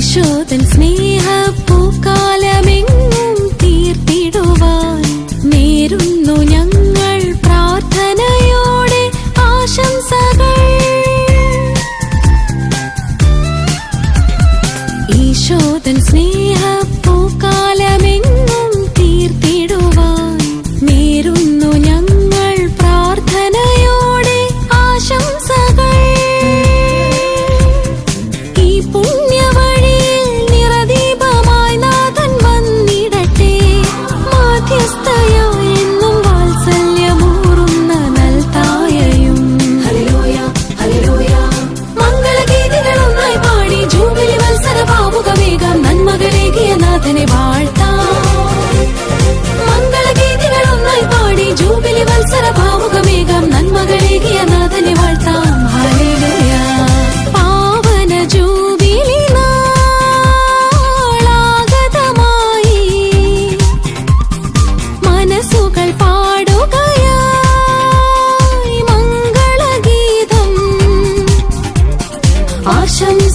ഈശോതൻ സ്നേഹ പൂക്കാലമെങ്ങും തീർത്തിടുവാൻ നേരുന്നു ഞങ്ങൾ പ്രാർത്ഥനയോടെ ആശംസകൾ. ഈശോതൻ സ്നേഹ പൂക്കാലമെങ്ങും തീർത്തിടുവാൻ നേരുന്നു ഞങ്ങൾ പ്രാർത്ഥനയോടെ ആശംസകൾ. ഈ പുണ്യവഴിയിൽ നിറദീപമായി നാഥൻ വന്നിടട്ടെ. മാധ്യസ്ഥയായി എന്നും വാത്സല്യമൂറുന്ന നൽതായയും മംഗളഗീതികളൊന്നായി പാടി ജൂബിലി വത്സര ഭാവുകവേഗം നന്മകളേകിയ നാഥനെ വാഴ്ത്താം. മംഗളഗീതികളൊന്നായി പാടി ജൂബിലി വത്സര ഭാവുകവേഗം നന്മകളേകിയ നാഥനെ വാഴ്ത്താം. ഹല്ലേലൂയ. പാവന ജൂബിലി നാളാഗതമായി മനസ്സുകൾ പാടുകയായി മംഗളഗീതം. ആശംസ